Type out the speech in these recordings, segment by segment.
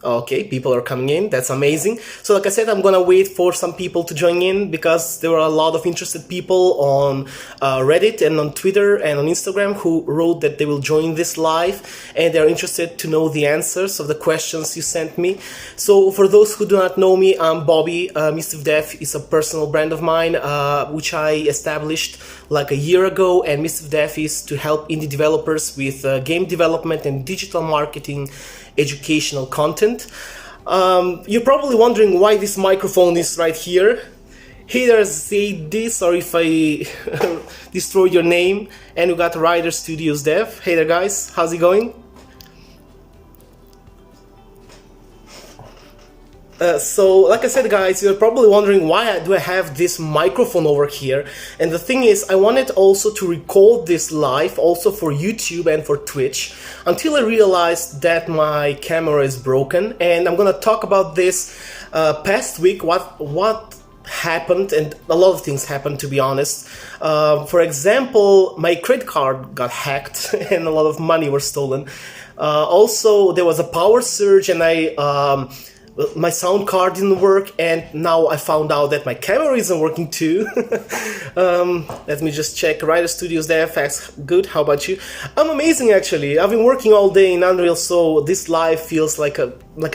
Okay, people are coming in. That's amazing. So, like I said, I'm gonna wait for some people to join in because there were a lot of interested people on Reddit and on Twitter and on Instagram who wrote that they will join this live and they're interested to know the answers of the questions you sent me. So, for those who do not know me, I'm Bobby. MystiveDev is a personal brand of mine, which I established like a year ago, and MystiveDev is to help indie developers with game development and digital marketing educational content. You're probably wondering why this microphone is right here. Hey there, Zaidi, sorry if I destroyed your name. And we got Rider Studios Dev. Hey there guys, how's it going? So, like I said, guys, you're probably wondering why do I have this microphone over here. And the thing is, I wanted also to record this live, also for YouTube and for Twitch, until I realized that my camera is broken. And I'm gonna talk about this past week, what happened, and a lot of things happened, to be honest. For example, my credit card got hacked and a lot of money was stolen. Also, there was a power surge and my sound card didn't work, and now I found out that my camera isn't working too. Let me just check. Rider Studios there, facts good. How about you? I'm amazing actually. I've been working all day in Unreal, so this live feels like a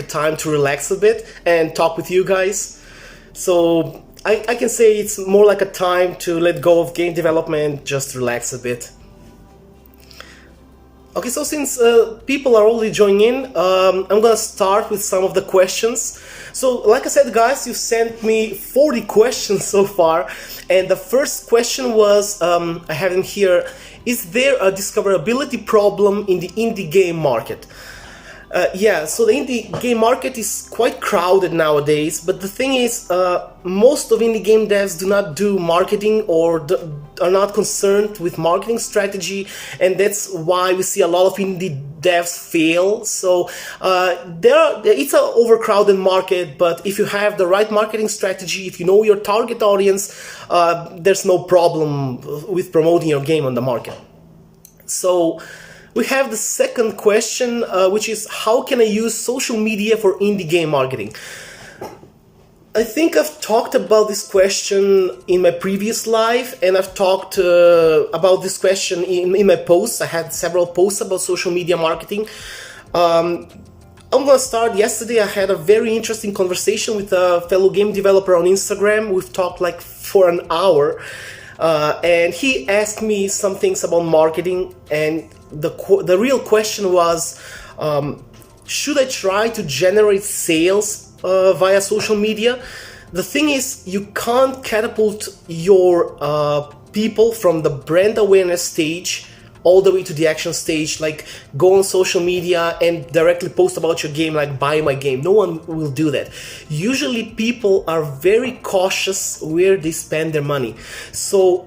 time to relax a bit and talk with you guys. So I can say it's more like a time to let go of game development, just relax a bit. Okay, so since people are already joining in, I'm gonna start with some of the questions. So, like I said, guys, you sent me 40 questions so far, and the first question was, I have them here, is there a discoverability problem in the indie game market? Yeah, so the indie game market is quite crowded nowadays, but the thing is, most of indie game devs do not do marketing or are not concerned with marketing strategy, and that's why we see a lot of indie devs fail. So it's an overcrowded market, but if you have the right marketing strategy, if you know your target audience, there's no problem with promoting your game on the market. So we have the second question, which is how can I use social media for indie game marketing? I think I've talked about this question in my previous live, and I've talked about this question in my posts. I had several posts about social media marketing. I'm gonna start. Yesterday I had a very interesting conversation with a fellow game developer on Instagram. We've talked like for an hour, and he asked me some things about marketing, and the real question was, should I try to generate sales via social media? The thing is, you can't catapult your people from the brand awareness stage all the way to the action stage, like go on social media and directly post about your game, like buy my game. No one will do that. Usually people are very cautious where they spend their money. So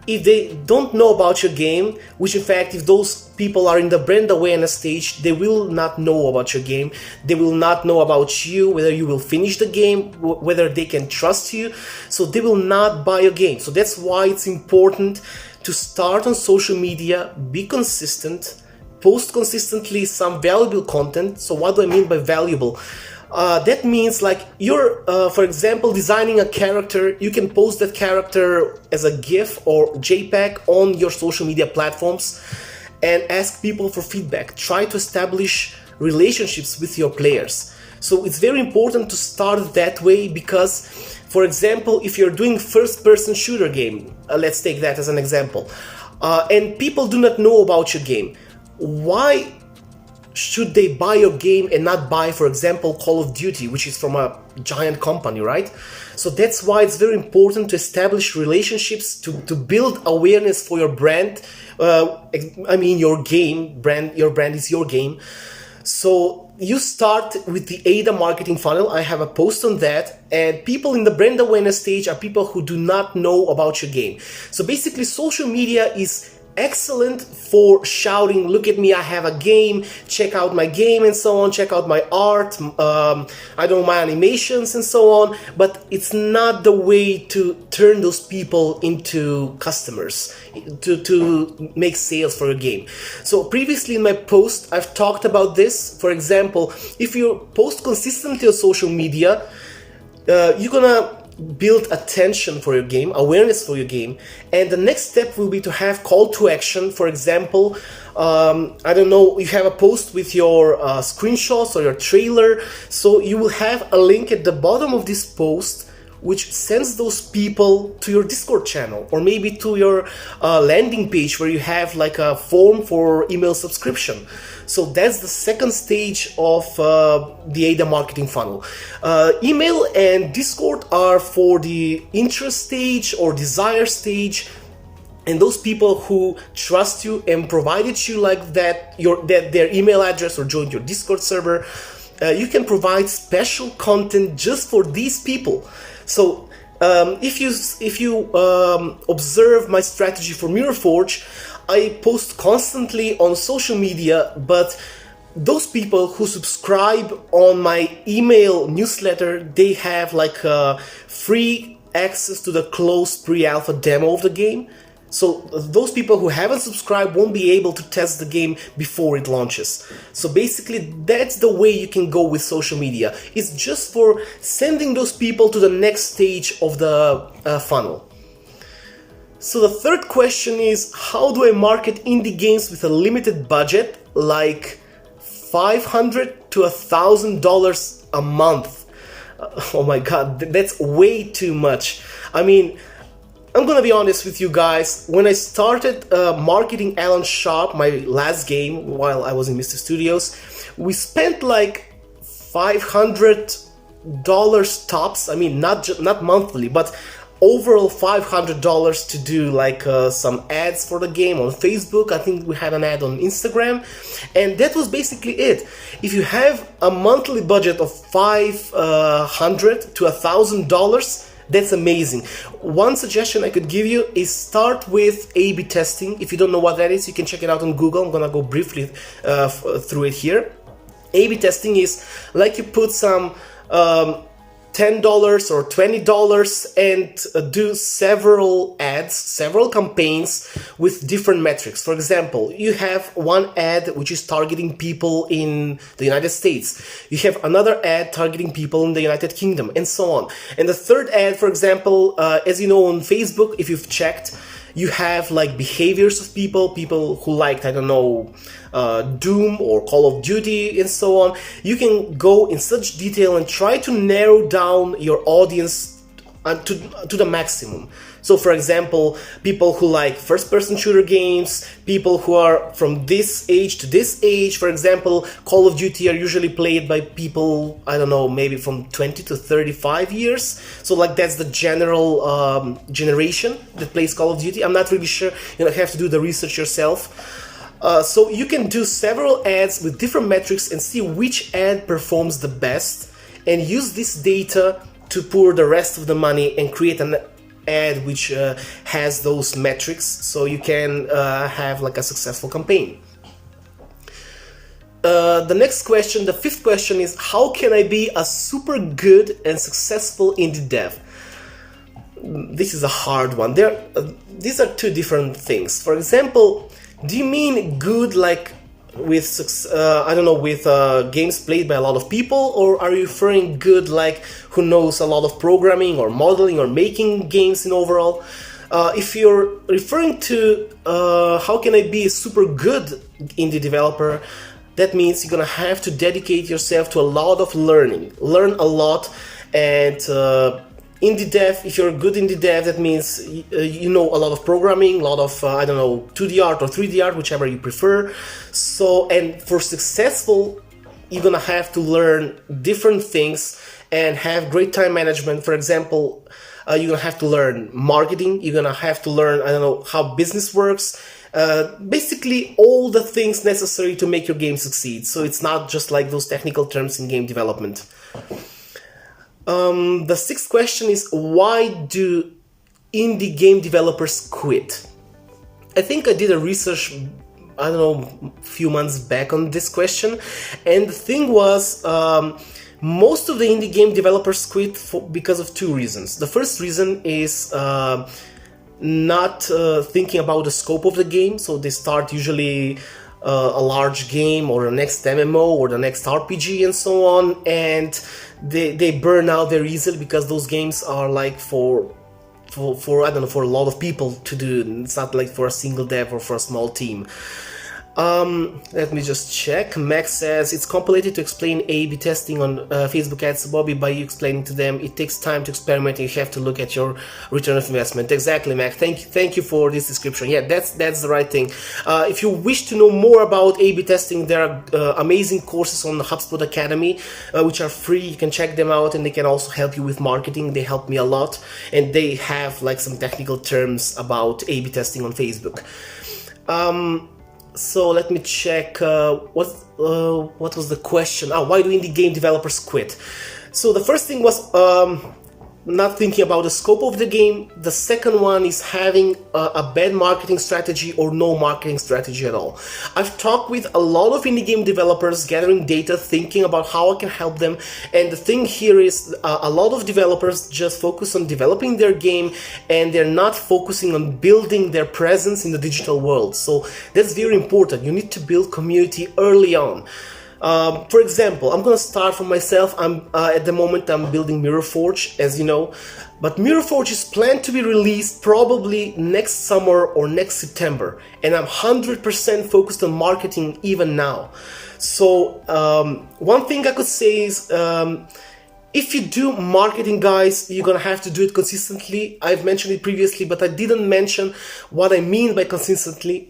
if they don't know about your game, which in fact, if those people are in the brand awareness stage, they will not know about your game. They will not know about you, whether you will finish the game, whether they can trust you. So they will not buy your game. So that's why it's important to start on social media, be consistent, post consistently some valuable content. So what do I mean by valuable? That means like you're, for example, designing a character, you can post that character as a GIF or JPEG on your social media platforms and ask people for feedback. Try to establish relationships with your players. So it's very important to start that way because, for example, if you're doing first-person shooter game, let's take that as an example, and people do not know about your game, why should they buy your game and not buy, for example, Call of Duty, which is from a giant company, right? So that's why it's very important to establish relationships, to build awareness for your brand. I mean, your game, your brand is your game. So you start with the ADA marketing funnel. I have a post on that, and people in the brand awareness stage are people who do not know about your game. So basically, social media is excellent for shouting, look at me, I have a game, check out my game and so on, check out my art, I don't know, my animations and so on, but it's not the way to turn those people into customers, to make sales for your game. So previously in my post, I've talked about this. For example, if you post consistently on social media, you're gonna build attention for your game, awareness for your game, and the next step will be to have call to action. For example, I don't know, you have a post with your screenshots or your trailer, so you will have a link at the bottom of this post which sends those people to your Discord channel, or maybe to your landing page where you have like a form for email subscription. So that's the second stage of the ADA marketing funnel. Email and Discord are for the interest stage or desire stage, and those people who trust you and provided you like that, their email address or joined your Discord server, you can provide special content just for these people. So if you observe my strategy for Mirror Forge, I post constantly on social media, but those people who subscribe on my email newsletter, they have like free access to the closed pre-alpha demo of the game. So those people who haven't subscribed won't be able to test the game before it launches. So basically that's the way you can go with social media. It's just for sending those people to the next stage of the funnel. So the third question is, how do I market indie games with a limited budget, like $500 to $1,000 a month? Oh my god, that's way too much. I mean, I'm gonna be honest with you guys, when I started marketing Alan Sharp, my last game, while I was in Mystive Studios, we spent like $500 tops. I mean, not monthly, but overall $500 to do like some ads for the game on Facebook. I think we had an ad on Instagram, and that was basically it. If you have a monthly budget of $500 to $1,000, that's amazing. One suggestion I could give you is start with A/B testing. If you don't know what that is, you can check it out on Google. I'm gonna go briefly through it here. A/B testing is like you put some $10 or $20 and do several ads, several campaigns with different metrics. For example, you have one ad which is targeting people in the United States. You have another ad targeting people in the United Kingdom, and so on. And the third ad, for example, as you know on Facebook, if you've checked, you have like behaviors of people who liked, I don't know, Doom or Call of Duty and so on. You can go in such detail and try to narrow down your audience to the maximum. So for example, people who like first-person shooter games, people who are from this age to this age. For example, Call of Duty are usually played by people, I don't know, maybe from 20 to 35 years. So like that's the general generation that plays Call of Duty. I'm not really sure, you have to do the research yourself. So you can do several ads with different metrics and see which ad performs the best, and use this data to pour the rest of the money and create an ad which has those metrics, so you can have like a successful campaign. The next question, the fifth question, is how can I be a super good and successful indie dev? This is a hard one. These are two different things. For example, do you mean good like with I don't know, with games played by a lot of people, or are you referring good like who knows a lot of programming or modeling or making games in overall? If you're referring to how can I be a super good indie developer, that means you're gonna have to dedicate yourself to a lot of learn a lot. And indie dev, if you're a good indie dev, that means you know a lot of programming, a lot of I don't know, 2D art or 3D art, whichever you prefer. So, and for successful, you're gonna have to learn different things and have great time management. For example, you're gonna have to learn marketing, you're gonna have to learn, I don't know, how business works, basically all the things necessary to make your game succeed. So it's not just like those technical terms in game development. The sixth question is, why do indie game developers quit? I think I did a research, I don't know, a few months back on this question, and the thing was, most of the indie game developers quit because of two reasons. The first reason is not thinking about the scope of the game, so they start usually a large game or the next MMO or the next RPG and so on, and they burn out very easily because those games are like for I don't know, for a lot of people to do. It's not like for a single dev or for a small team. Let me just check. Max says it's complicated to explain A/B testing on Facebook ads, Bobby, by you explaining to them. It takes time to experiment. And you have to look at your return of investment. Exactly, Max. Thank you for this description. Yeah, that's the right thing. If you wish to know more about A/B testing, there are amazing courses on the HubSpot Academy, which are free. You can check them out, and they can also help you with marketing. They help me a lot, and they have like some technical terms about A/B testing on Facebook. So let me check, what was the question? Why do indie game developers quit? So the first thing was not thinking about the scope of the game. The second one is having a bad marketing strategy or no marketing strategy at all. I've talked with a lot of indie game developers, gathering data, thinking about how I can help them. And the thing here is a lot of developers just focus on developing their game and they're not focusing on building their presence in the digital world. So that's very important. You need to build community early on. For example, I'm gonna start from myself. At the moment I'm building Mirror Forge, as you know, but Mirror Forge is planned to be released probably next summer or next September, and I'm 100% focused on marketing even now. So one thing I could say is, if you do marketing, guys, you're gonna have to do it consistently. I've mentioned it previously, but I didn't mention what I mean by consistently.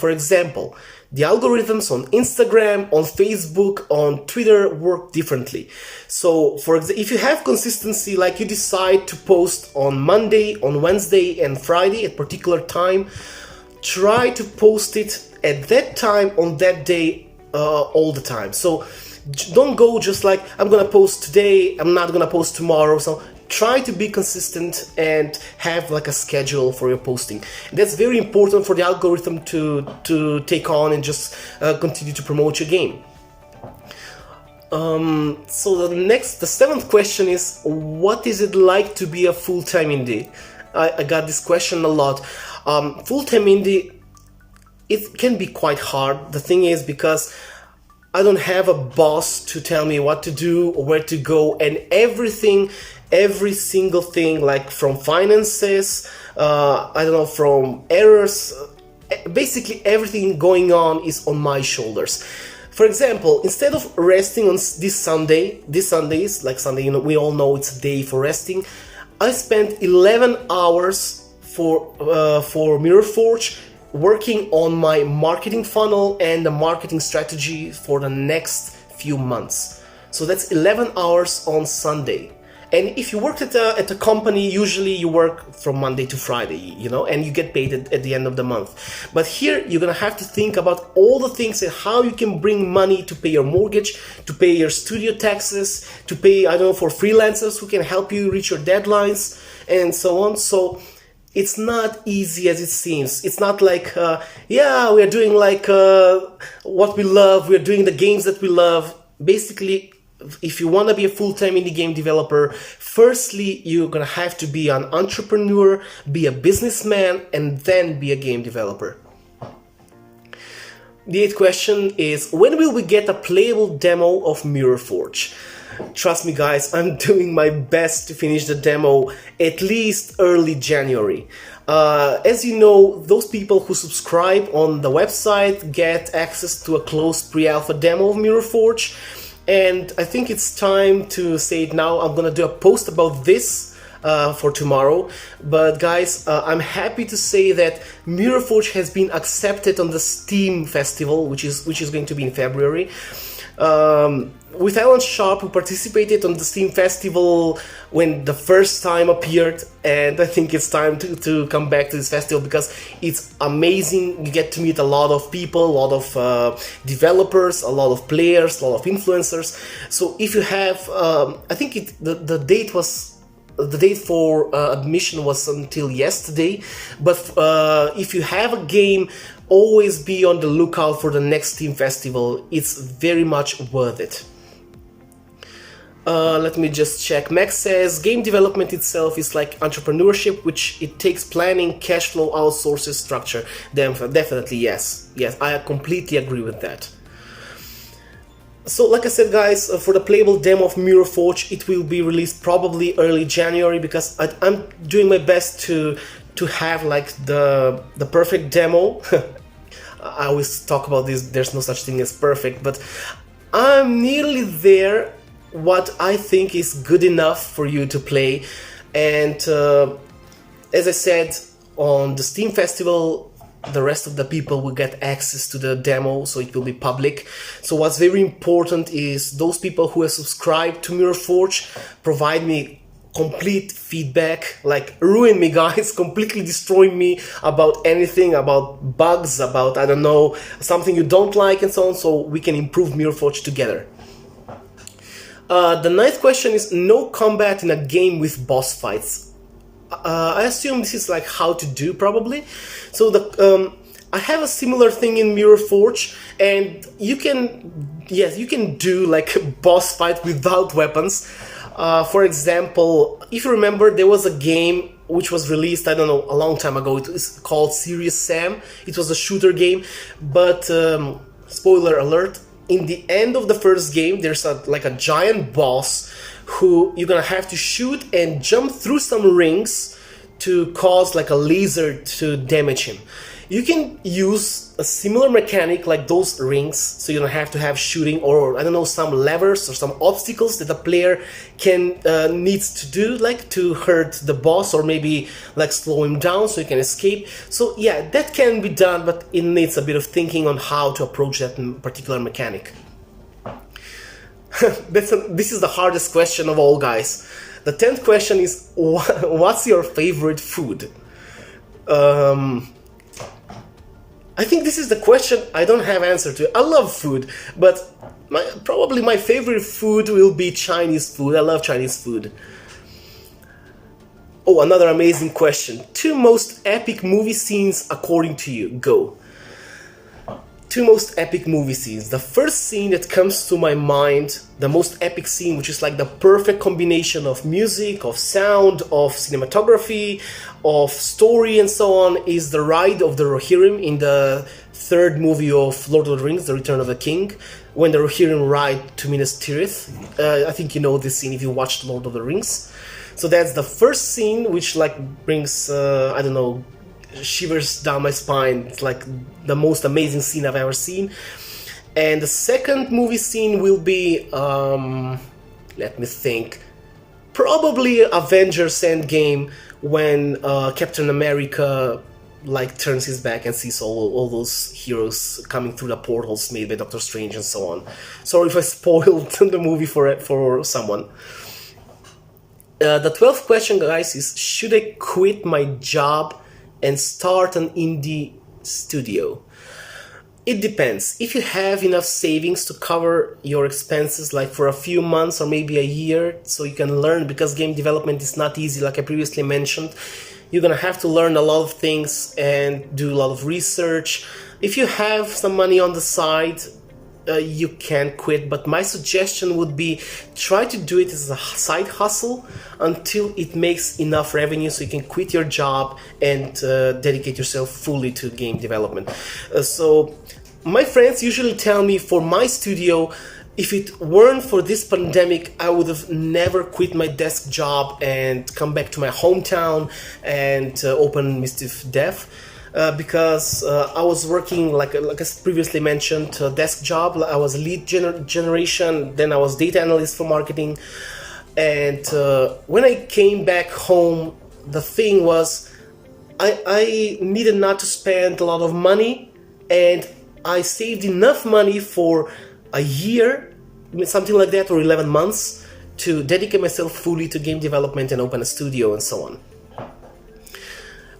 For example, the algorithms on Instagram, on Facebook, on Twitter work differently. So, for example, if you have consistency, like you decide to post on Monday, on Wednesday, and Friday at particular time, try to post it at that time on that day all the time. So don't go just like, I'm gonna post today, I'm not gonna post tomorrow. So try to be consistent and have like a schedule for your posting. That's very important for the algorithm to take on and just continue to promote your game. So the seventh question is, what is it like to be a full-time indie? I got this question a lot. Full-time indie, it can be quite hard. The thing is, because I don't have a boss to tell me what to do or where to go, and every single thing, like from finances, I don't know, from errors, basically everything going on is on my shoulders. For example, instead of resting on this Sundays, like Sunday, you know, we all know it's a day for resting, I spent 11 hours for Mirror Forge, working on my marketing funnel and the marketing strategy for the next few months. So that's 11 hours on Sunday. And if you worked at a company, usually you work from Monday to Friday, you know, and you get paid at the end of the month. But here you're gonna have to think about all the things and how you can bring money to pay your mortgage, to pay your studio taxes, to pay, I don't know, for freelancers who can help you reach your deadlines and so on. So it's not easy as it seems. It's not like, yeah, we're doing like what we love, we're doing the games that we love. Basically, if you want to be a full-time indie game developer, firstly, you're gonna have to be an entrepreneur, be a businessman, and then be a game developer. The eighth question is, when will we get a playable demo of Mirror Forge? Trust me, guys, I'm doing my best to finish the demo at least early January. As you know, those people who subscribe on the website get access to a closed pre-alpha demo of Mirror Forge. And I think it's time to say it now. I'm gonna do a post about this for tomorrow. But guys, I'm happy to say that Mirror Forge has been accepted on the Steam Festival, which is going to be in February. With Alan Sharp, who participated on the Steam Festival when the first time appeared, and I think it's time to come back to this festival because it's amazing. You get to meet a lot of people, a lot of developers, a lot of players, a lot of influencers. So if you have, I think the date was the date for admission was until yesterday, but if you have a game, always be on the lookout for the next Steam Festival. It's very much worth it. Let me just check. Max says, game development itself is like entrepreneurship, which it takes planning, cash flow, outsources, structure. Definitely, yes. Yes, I completely agree with that. So, like I said, guys, for the playable demo of Mirror Forge, it will be released probably early January, because I'm doing my best to have like the perfect demo. I always talk about this, there's no such thing as perfect, but I'm nearly there, what I think is good enough for you to play. And as I said, on the Steam Festival, the rest of the people will get access to the demo, so it will be public. So what's very important is those people who have subscribed to Mirror Forge provide me complete feedback, like ruin me, guys, completely destroy me about anything, about bugs, about, I don't know, something you don't like and so on, so we can improve Mirror Forge together. The ninth question is no combat in a game with boss fights. I assume this is like how to do, probably. So I have a similar thing in Mirror Forge, and you can do like a boss fight without weapons. For example, if you remember, there was a game which was released, I don't know, a long time ago. It was called Serious Sam. It was a shooter game, but spoiler alert, in the end of the first game, there's like a giant boss who you're gonna have to shoot and jump through some rings to cause like a laser to damage him. You can use a similar mechanic like those rings, so you don't have to have shooting or, I don't know, some levers or some obstacles that the player can needs to do, like to hurt the boss or maybe like slow him down so he can escape. So yeah, that can be done, but it needs a bit of thinking on how to approach that particular mechanic. This is the hardest question of all, guys. The 10th question is, what's your favorite food? I think this is the question I don't have answer to. I love food, but probably my favorite food will be Chinese food. I love Chinese food. Oh, another amazing question. 2 most epic movie scenes according to you. Go. 2 most epic movie scenes. The first scene that comes to my mind, the most epic scene, which is like the perfect combination of music, of sound, of cinematography, of story and so on, is the ride of the Rohirrim in the 3rd movie of Lord of the Rings, The Return of the King, when the Rohirrim ride to Minas Tirith. I think you know this scene if you watched Lord of the Rings. So that's the first scene, which like brings, I don't know, shivers down my spine. It's like the most amazing scene I've ever seen. And the second movie scene will be, let me think, probably Avengers Endgame, when Captain America like turns his back and sees all those heroes coming through the portals made by Doctor Strange and so on. Sorry if I spoiled the movie for someone. The 12th question, guys, is should I quit my job and start an indie studio? It depends. If you have enough savings to cover your expenses like for a few months or maybe a year, so you can learn, because game development is not easy, like I previously mentioned. You're gonna have to learn a lot of things and do a lot of research. If you have some money on the side, you can quit, but my suggestion would be try to do it as a side hustle until it makes enough revenue so you can quit your job and dedicate yourself fully to game development. So my friends usually tell me, for my studio, if it weren't for this pandemic, I would have never quit my desk job and come back to my hometown and open MystiveDev. Because I was working, like I previously mentioned, a desk job. I was lead generation, then I was data analyst for marketing. And when I came back home, the thing was I needed not to spend a lot of money, and I saved enough money for a year, something like that, or 11 months, to dedicate myself fully to game development and open a studio and so on.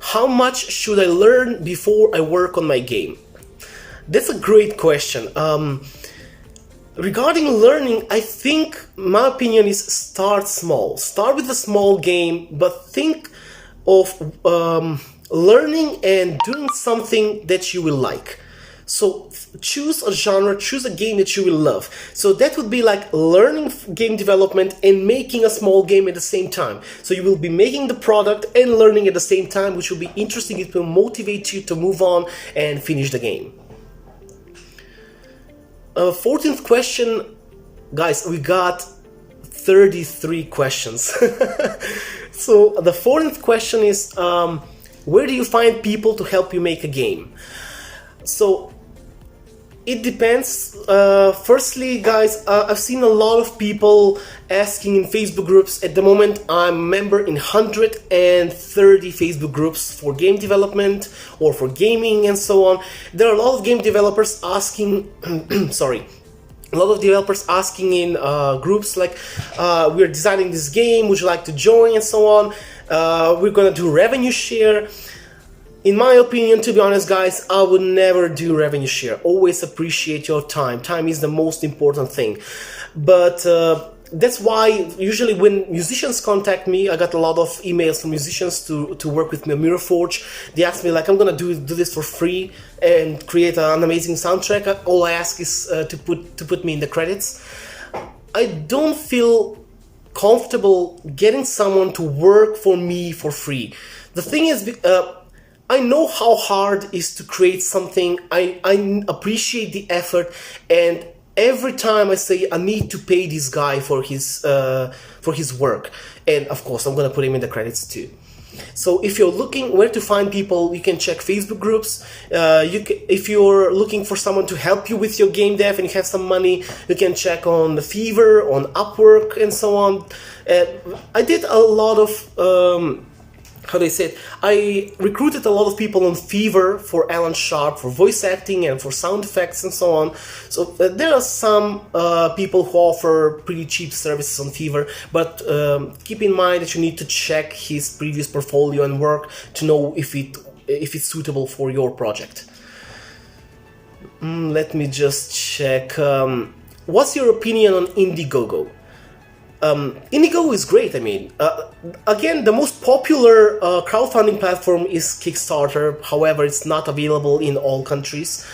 How much should I learn before I work on my game? That's a great question. Regarding learning, I think my opinion is start small. Start with a small game, but think of learning and doing something that you will like. So choose a genre, choose a game that you will love. So that would be like learning game development and making a small game at the same time. So you will be making the product and learning at the same time, which will be interesting. It will motivate you to move on and finish the game. 14th question, guys, we got 33 questions. So the 14th question is, where do you find people to help you make a game? So it depends. Firstly, guys, I've seen a lot of people asking in Facebook groups. At the moment, I'm a member in 130 Facebook groups for game development or for gaming and so on. There are a lot of game developers asking, sorry, a lot of developers asking in groups like, we're designing this game, would you like to join, and so on. We're gonna do revenue share. In my opinion, to be honest, guys, I would never do revenue share. Always appreciate your time. Time is the most important thing. But that's why usually when musicians contact me, I got a lot of emails from musicians to work with me on Mirror Forge. They ask me like, I'm gonna do this for free and create an amazing soundtrack. All I ask is to put me in the credits. I don't feel comfortable getting someone to work for me for free. The thing is, I know how hard it is to create something. I appreciate the effort, and every time I say I need to pay this guy for his work, and of course I'm gonna put him in the credits too. So if you're looking where to find people, you can check Facebook groups. If you're looking for someone to help you with your game dev and you have some money, you can check on the Fiverr, on Upwork, and so on. I did a lot of how they said, I recruited a lot of people on Fiverr for Alan Sharp, for voice acting and for sound effects and so on. So there are some people who offer pretty cheap services on Fiverr, but keep in mind that you need to check his previous portfolio and work to know if it's suitable for your project. Let me just check. What's your opinion on Indiegogo? Indiegogo is great. I mean, again, the most popular crowdfunding platform is Kickstarter. However, it's not available in all countries.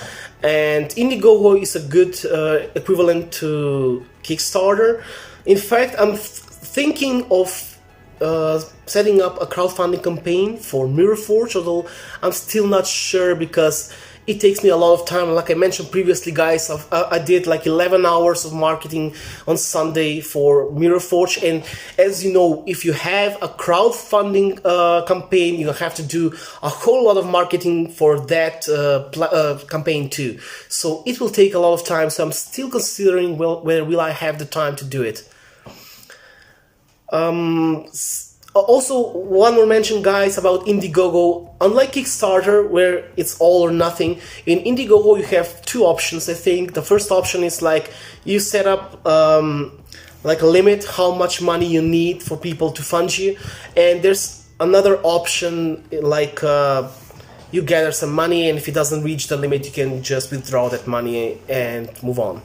And Indiegogo is a good equivalent to Kickstarter. In fact, I'm thinking of setting up a crowdfunding campaign for Mirror Forge, although I'm still not sure because it takes me a lot of time. Like I mentioned previously, guys, I did like 11 hours of marketing on Sunday for Mirror Forge. And as you know, if you have a crowdfunding campaign, you have to do a whole lot of marketing for that campaign too. So it will take a lot of time. So I'm still considering, well, whether will I have the time to do it. Also, one more mention, guys, about Indiegogo. Unlike Kickstarter, where it's all or nothing, in Indiegogo you have two options, I think. The first option is like you set up like a limit how much money you need for people to fund you, and there's another option like you gather some money, and if it doesn't reach the limit, you can just withdraw that money and move on.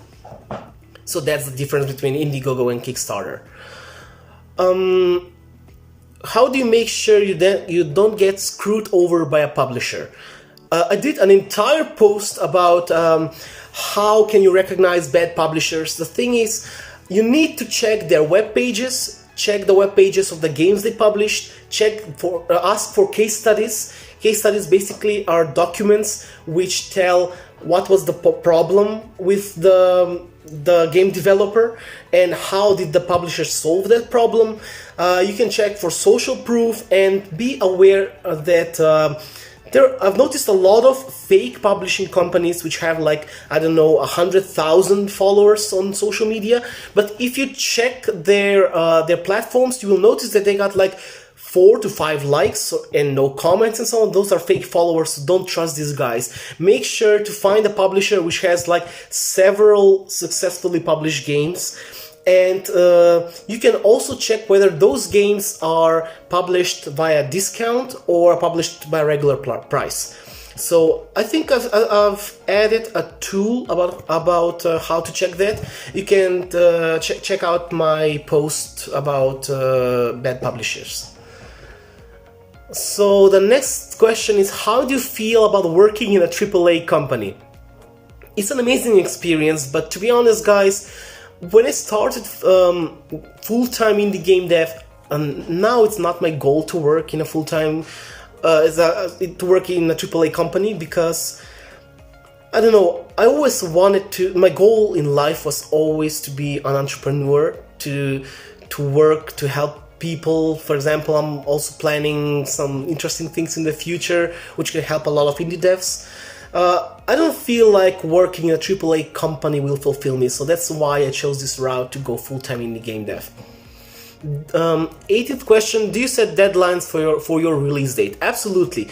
So that's the difference between Indiegogo and Kickstarter. How do you make sure you don't get screwed over by a publisher? I did an entire post about how can you recognize bad publishers. The thing is, you need to check their web pages, check the web pages of the games they published, ask for case studies. Case studies basically are documents which tell what was the problem with the game developer and how did the publisher solve that problem. You can check for social proof and be aware that I've noticed a lot of fake publishing companies which have like, I don't know, 100,000 followers on social media. But if you check their platforms, you will notice that they got like 4 to 5 likes and no comments and so on. Those are fake followers, so don't trust these guys. Make sure to find a publisher which has like several successfully published games. And you can also check whether those games are published via discount or published by regular price. So I think I've added a tool about how to check that. You can check out my post about bad publishers. So the next question is, how do you feel about working in a AAA company? It's an amazing experience, but to be honest, guys, when I started full-time indie game dev, now it's not my goal to work in a full-time to work in a AAA company, because I don't know, I always wanted to, my goal in life was always to be an entrepreneur, to work, to help people. For example, I'm also planning some interesting things in the future which can help a lot of indie devs. I don't feel like working in a AAA company will fulfill me, so that's why I chose this route to go full-time indie game dev. 80th question, do you set deadlines for your release date? Absolutely.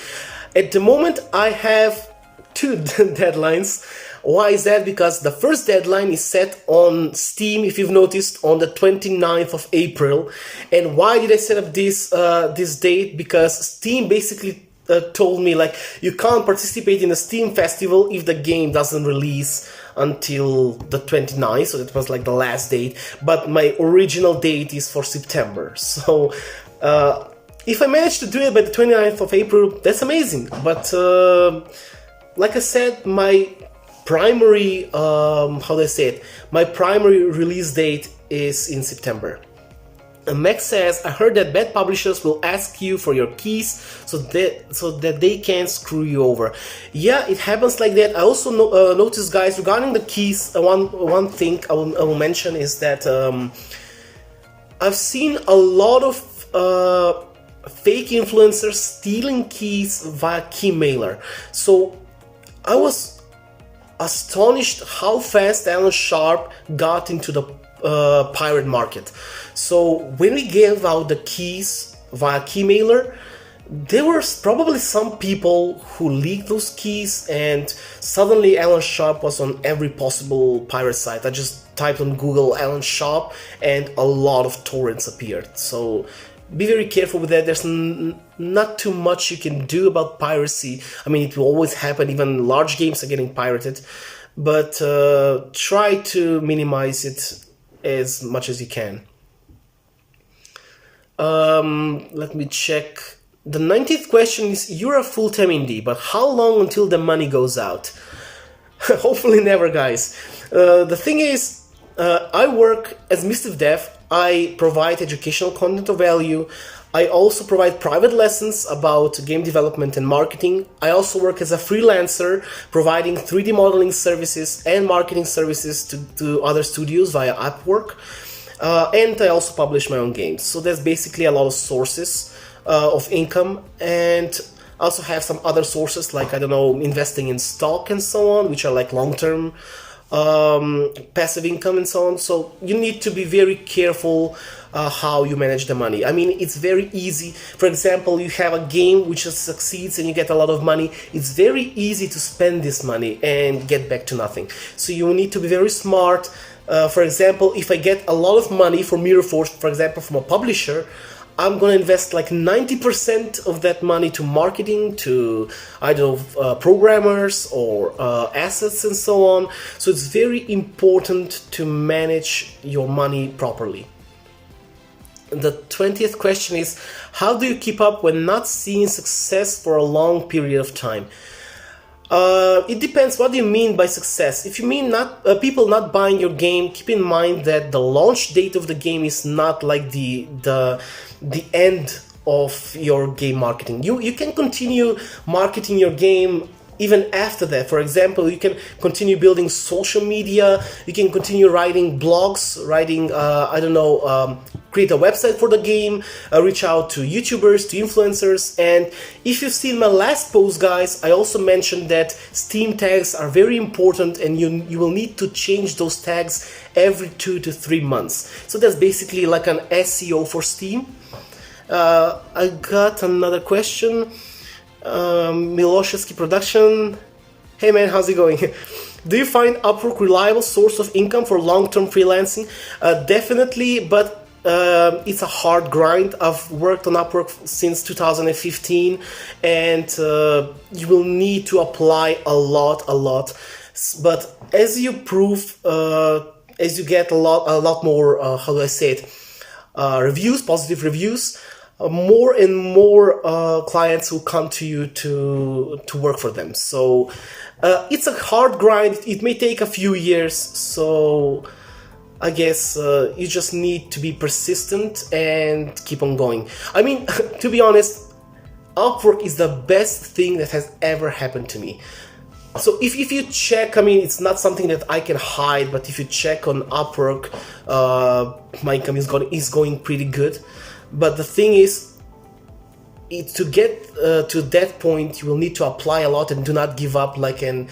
At the moment I have 2 deadlines. Why is that? Because the first deadline is set on Steam, if you've noticed, on the 29th of April. And why did I set up this date? Because Steam basically told me, like, you can't participate in the Steam festival if the game doesn't release until the 29th, so that was like the last date, but my original date is for September. So if I manage to do it by the 29th of April, that's amazing. But like I said, my primary my primary release date is in September. And Max says, I heard that bad publishers will ask you for your keys so that they can screw you over. Yeah, it happens like that. I also noticed, guys, regarding the keys, one thing I will mention is that I've seen a lot of fake influencers stealing keys via Keymailer. So I was astonished how fast Alan Sharp got into the pirate market. So when we gave out the keys via Keymailer, there were probably some people who leaked those keys, and suddenly Alan Sharp was on every possible pirate site. I just typed on Google Alan Sharp and a lot of torrents appeared. So be very careful with that. There's not too much you can do about piracy. I mean, it will always happen. Even large games are getting pirated, but try to minimize it as much as you can. Let me check. The 90th question is, you're a full-time indie, but how long until the money goes out? Hopefully never, guys. The thing is, I work as MystiveDev. I provide educational content of value. I also provide private lessons about game development and marketing. I also work as a freelancer, providing 3D modeling services and marketing services to other studios via Upwork. And I also publish my own games. So there's basically a lot of sources of income, and I also have some other sources like, I don't know, investing in stock and so on, which are like long-term passive income and so on. So you need to be very careful how you manage the money. I mean, it's very easy. For example, you have a game which succeeds and you get a lot of money. It's very easy to spend this money and get back to nothing. So you need to be very smart. For example, if I get a lot of money from Mirror Forge, for example, from a publisher, I'm going to invest like 90% of that money to marketing, to either programmers or assets and so on. So it's very important to manage your money properly. The 20th question is, how do you keep up when not seeing success for a long period of time? It depends. What do you mean by success? If you mean people not buying your game, keep in mind that the launch date of the game is not like the end of your game marketing. You can continue marketing your game even after that. For example, you can continue building social media, you can continue writing blogs, create a website for the game, reach out to YouTubers, to influencers. And if you've seen my last post, guys, I also mentioned that Steam tags are very important, and you will need to change those tags every 2 to 3 months. So that's basically like an SEO for Steam. I got another question. Miloshevsky Production. Hey man, how's it going? Do you find Upwork reliable source of income for long-term freelancing? Definitely, but it's a hard grind. I've worked on Upwork since 2015, and you will need to apply a lot. But as you prove, as you get a lot more, how do I say it, reviews, positive reviews, more and more clients will come to you to work for them. So it's a hard grind. It may take a few years. So I guess you just need to be persistent and keep on going. I mean, to be honest, Upwork is the best thing that has ever happened to me. So if you check, I mean, it's not something that I can hide, but if you check on Upwork, my income is going pretty good. But the thing is, to get to that point, you will need to apply a lot and do not give up, and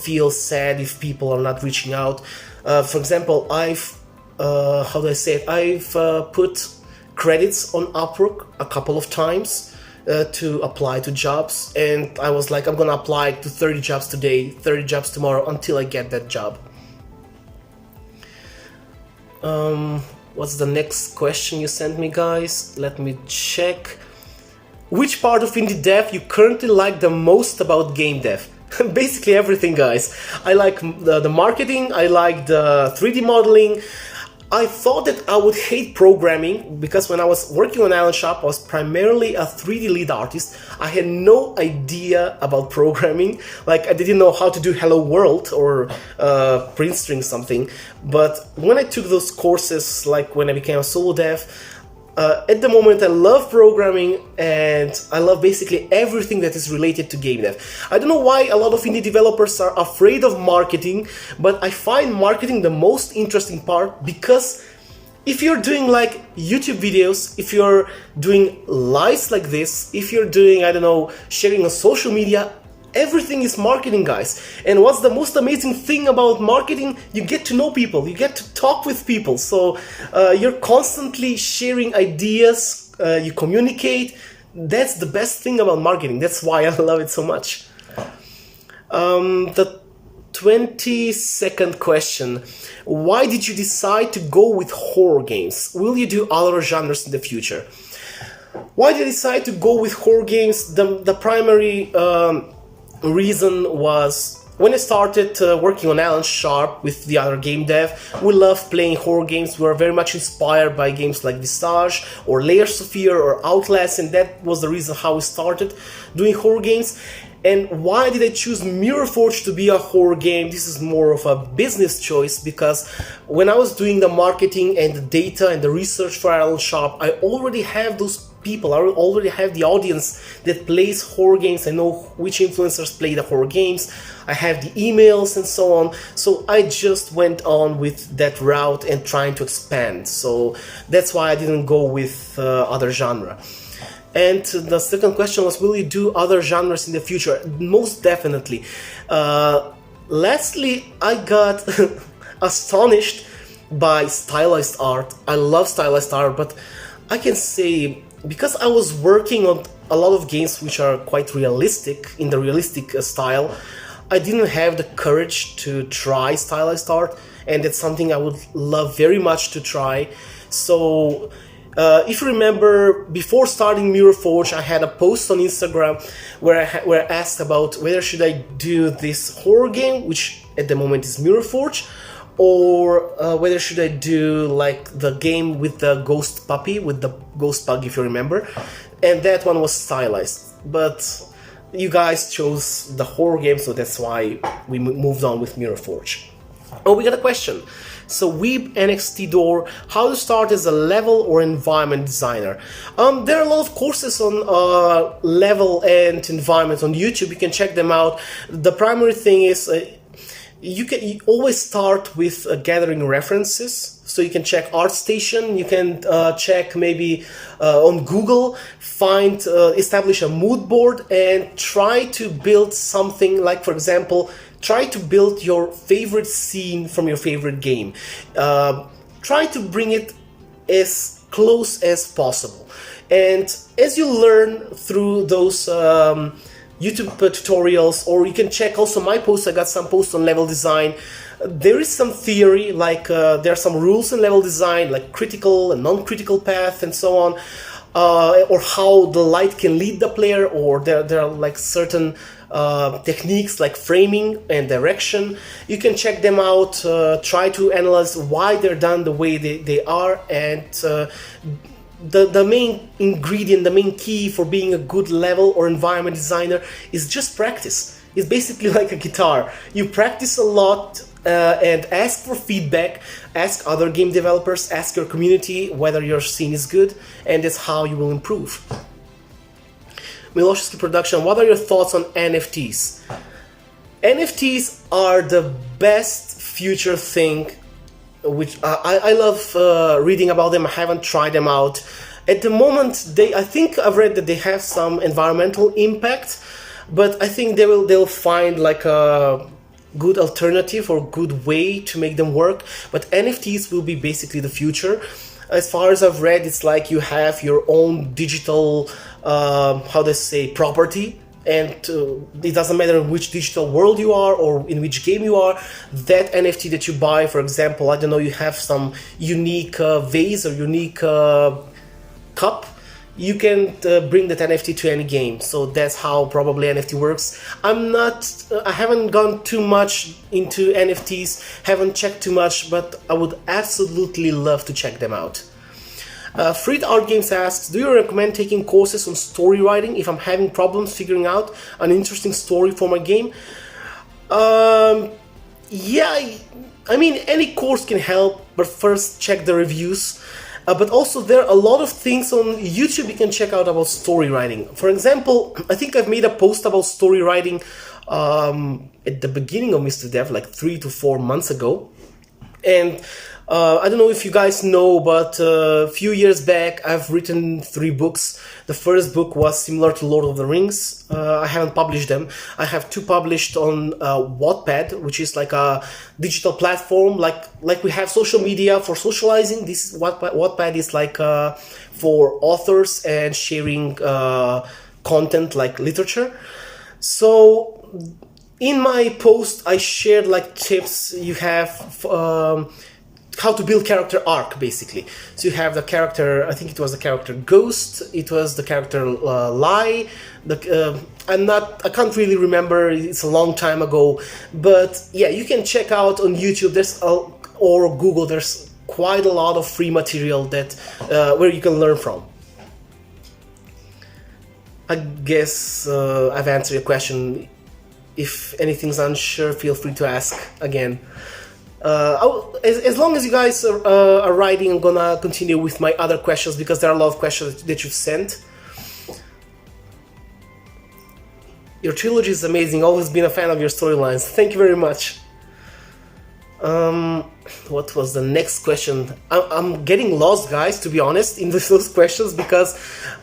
feel sad if people are not reaching out. For example, I've put credits on Upwork a couple of times to apply to jobs, and I was like, I'm gonna apply to 30 jobs today, 30 jobs tomorrow, until I get that job. What's the next question you sent me, guys? Let me check. Which part of indie dev you currently like the most about game dev? Basically everything, guys. I like the marketing, I like the 3D modeling. I thought that I would hate programming because when I was working on Island Shop, I was primarily a 3D lead artist. I had no idea about programming. Like, I didn't know how to do Hello World or print string something. But when I took those courses, like when I became a solo dev, at the moment I love programming and I love basically everything that is related to game dev. I don't know why a lot of indie developers are afraid of marketing, but I find marketing the most interesting part, because if you're doing like YouTube videos, if you're doing lives like this, if you're doing, I don't know, sharing on social media, everything is marketing, guys. And what's the most amazing thing about marketing? You get to know people, you get to talk with people. So you're constantly sharing ideas, you communicate. That's the best thing about marketing. That's why I love it so much. The 22nd question. Why did you decide to go with horror games? Will you do other genres in the future? Why did I decide to go with horror games? The primary reason was when I started working on Alan Sharp with the other game dev, we loved playing horror games. We were very much inspired by games like Visage or Layers of Fear or Outlast, and that was the reason how we started doing horror games. And why did I choose Mirror Forge to be a horror game? This is more of a business choice, because when I was doing the marketing and the data and the research for Alan Sharp, I already have those people, I already have the audience that plays horror games. I know which influencers play the horror games, I have the emails and so on. So I just went on with that route and trying to expand. So that's why I didn't go with other genre. And the second question was, will you do other genres in the future? Most definitely. Lastly, I got astonished by stylized art. I love stylized art, but I can say, because I was working on a lot of games which are quite realistic, in the realistic style, I didn't have the courage to try stylized art, and it's something I would love very much to try. So if you remember, before starting Mirror Forge, I had a post on Instagram where I asked about whether should I do this horror game, which at the moment is Mirror Forge, or whether should I do like the game with the ghost puppy, with the ghost pug, if you remember, and that one was stylized. But you guys chose the horror game, so that's why we moved on with Mirror Forge. Oh, we got a question. So Weeb NXT Door, how to start as a level or environment designer? There are a lot of courses on level and environment on YouTube. You can check them out. The primary thing is you always start with gathering references. So you can check ArtStation, you can check maybe on Google, establish a mood board and try to build something like, for example, try to build your favorite scene from your favorite game. Try to bring it as close as possible. And as you learn through those YouTube tutorials, or you can check also my posts, I got some posts on level design. There is some theory, like there are some rules in level design, like critical and non-critical path and so on, or how the light can lead the player, or there are like certain techniques like framing and direction. You can check them out, try to analyze why they're done the way they are, and the main ingredient, the main key for being a good level or environment designer is just practice. It's basically like a guitar. You practice a lot and ask for feedback, ask other game developers, ask your community whether your scene is good, and that's how you will improve. Miloshevsky Production, what are your thoughts on NFTs? NFTs are the best future thing, which I love reading about them. I haven't tried them out. At the moment, I think I've read that they have some environmental impact, but I think they'll find like a good alternative or good way to make them work. But NFTs will be basically the future. As far as I've read, it's like you have your own digital, property, and it doesn't matter in which digital world you are or in which game you are. That NFT that you buy, for example, I don't know, you have some unique vase or unique cup, you can bring that NFT to any game. So that's how probably NFT works. I haven't gone too much into NFTs, haven't checked too much, but I would absolutely love to check them out. Freed Art Games asks, do you recommend taking courses on story writing if I'm having problems figuring out an interesting story for my game? Yeah, I mean, any course can help, but first check the reviews. But also there are a lot of things on YouTube you can check out about story writing. For example, I think I've made a post about story writing at the beginning of MystiveDev, like 3 to 4 months ago. And I don't know if you guys know, but a few years back I've written 3 books. The first book was similar to Lord of the Rings. I haven't published them. I have 2 published on Wattpad, which is like a digital platform, like we have social media for socializing. This is Wattpad is like for authors and sharing content like literature. So in my post I shared like tips you have how to build character arc, basically. So you have the character, I think it was the character Ghost, it was the character Lie, I can't really remember, it's a long time ago, but yeah, you can check out on YouTube, or Google, there's quite a lot of free material that where you can learn from. I guess I've answered your question. If anything's unsure, feel free to ask again. As long as you guys are writing, I'm gonna continue with my other questions, because there are a lot of questions that you've sent. Your trilogy is amazing, always been a fan of your storylines. Thank you very much. What was the next question? I'm getting lost, guys, to be honest, in those questions, because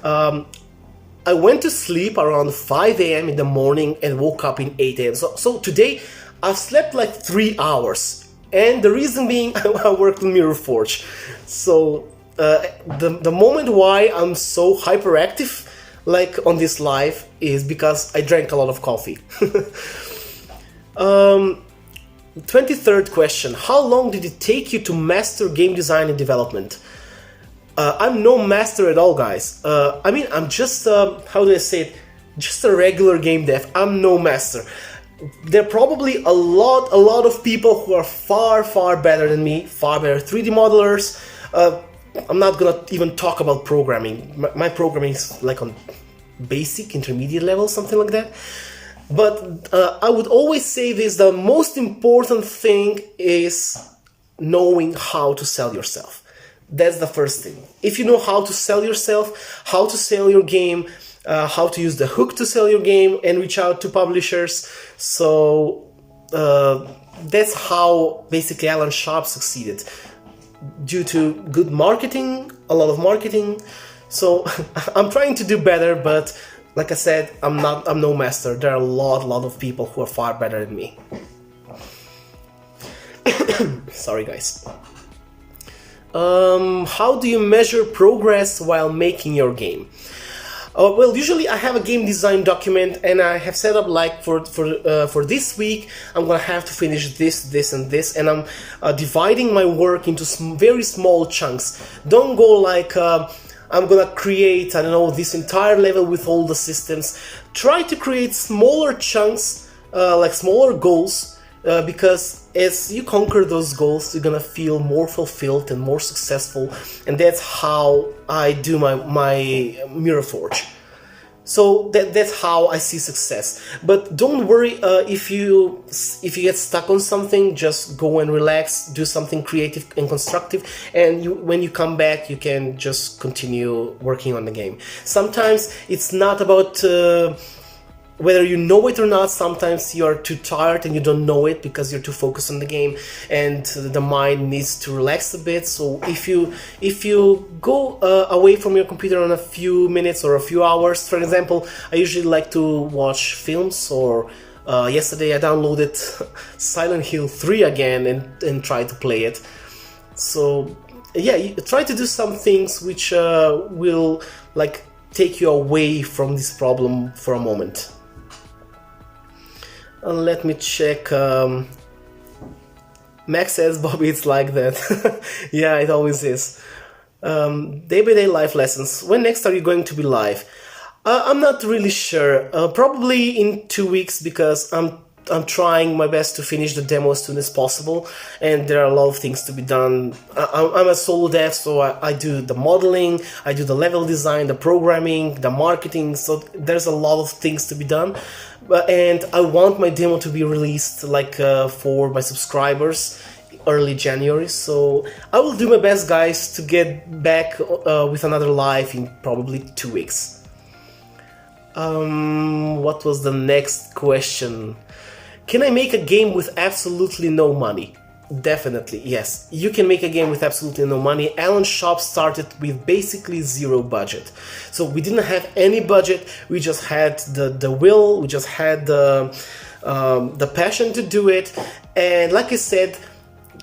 I went to sleep around 5 a.m. in the morning and woke up in 8 a.m. So today I've slept like 3 hours. And the reason being, I work in Mirror Forge. So the moment why I'm so hyperactive, like on this live, is because I drank a lot of coffee. 23rd question. How long did it take you to master game design and development? I'm no master at all, guys. I mean, I'm just, how do I say it? Just a regular game dev. I'm no master. There are probably a lot of people who are far better than me, far better 3D modelers. I'm not gonna even talk about programming. My programming is like on basic, intermediate level, something like that. But I would always say this, the most important thing is knowing how to sell yourself. That's the first thing. If you know how to sell yourself, how to sell your game, how to use the hook to sell your game and reach out to publishers. So that's how basically Alan Sharp succeeded, due to good marketing, a lot of marketing. So I'm trying to do better, but like I said, I'm no master. There are a lot of people who are far better than me. Sorry, guys. How do you measure progress while making your game? Well, usually I have a game design document, and I have set up like for this week I'm gonna have to finish this, and this, and I'm dividing my work into very small chunks. Don't go like I'm gonna create, I don't know, this entire level with all the systems. Try to create smaller chunks, like smaller goals, because as you conquer those goals, you're gonna feel more fulfilled and more successful, and that's how I do my Mirror Forge. So that's how I see success. But don't worry if you get stuck on something. Just go and relax, do something creative and constructive, and when you come back, you can just continue working on the game. Sometimes it's not about whether you know it or not. Sometimes you are too tired and you don't know it because you're too focused on the game, and the mind needs to relax a bit. So if you go away from your computer on a few minutes or a few hours, for example, I usually like to watch films, or yesterday I downloaded Silent Hill 3 again and tried to play it. So yeah, you try to do some things which will like take you away from this problem for a moment. Let me check. Max says, Bobby, it's like that. Yeah, it always is. Day-by-day life lessons. When next are you going to be live? I'm not really sure. Probably in 2 weeks, because I'm trying my best to finish the demo as soon as possible, and there are a lot of things to be done. I'm a solo dev, so I do the modeling, I do the level design, the programming, the marketing, so there's a lot of things to be done. And I want my demo to be released like for my subscribers early January, so I will do my best, guys, to get back with another live in probably 2 weeks. What was the next question? Can I make a game with absolutely no money? Definitely, yes. You can make a game with absolutely no money. Alan's shop started with basically zero budget. So we didn't have any budget, we just had the will, we just had the passion to do it. And like I said,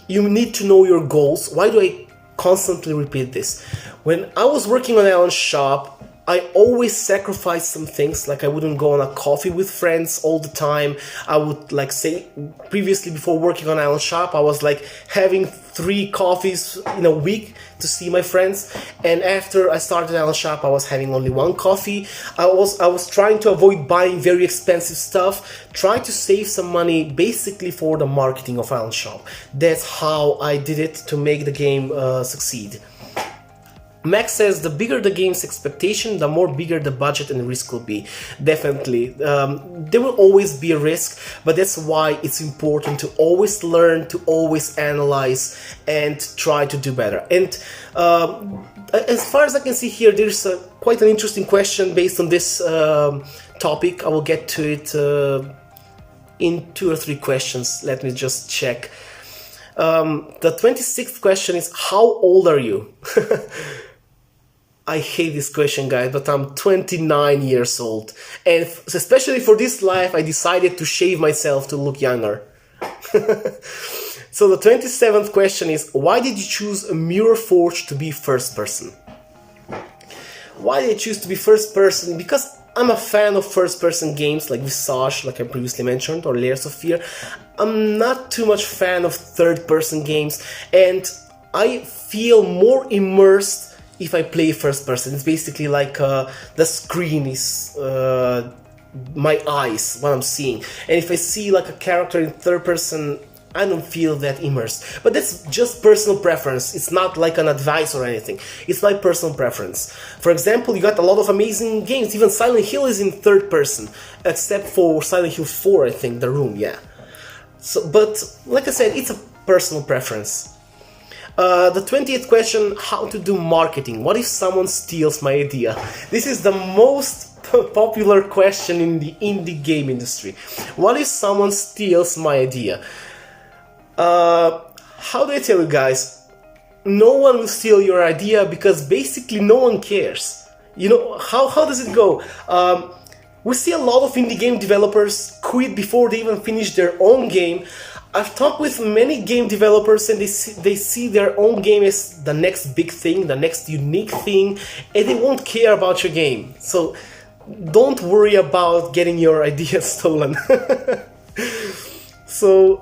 you need to know your goals. Why do I constantly repeat this? When I was working on Alan's shop, I always sacrificed some things, like I wouldn't go on a coffee with friends all the time. I would, like, say, previously before working on Alan's shop, I was like having 3 coffees in a week to see my friends, and after I started Alan's shop, I was having only 1 coffee. I was trying to avoid buying very expensive stuff, trying to save some money basically for the marketing of Alan's shop. That's how I did it to make the game succeed. Max says, the bigger the game's expectation, the more bigger the budget and risk will be. Definitely. There will always be a risk, but that's why it's important to always learn, to always analyze, and try to do better. And as far as I can see here, there's quite an interesting question based on this topic. I will get to it in 2 or 3 questions. Let me just check. The 26th question is, how old are you? I hate this question, guys, but I'm 29 years old, and especially for this live, I decided to shave myself to look younger. So the 27th question is, why did you choose a Mirror Forge to be first person? Why did I choose to be first person? Because I'm a fan of first person games like Visage, like I previously mentioned, or Layers of Fear. I'm not too much fan of third person games, and I feel more immersed if I play first person. It's basically like the screen is my eyes, what I'm seeing. And if I see like a character in third person, I don't feel that immersed. But that's just personal preference. It's not like an advice or anything. It's my personal preference. For example, you got a lot of amazing games. Even Silent Hill is in third person, except for Silent Hill 4, I think, The Room, yeah. So, but like I said, it's a personal preference. The 20th question, how to do marketing. What if someone steals my idea? This is the most popular question in the indie game industry. What if someone steals my idea? How do I tell you guys? No one will steal your idea, because basically no one cares. You know, how does it go? We see a lot of indie game developers quit before they even finish their own game. I've talked with many game developers, and they see their own game as the next big thing, the next unique thing, and they won't care about your game. So don't worry about getting your ideas stolen. So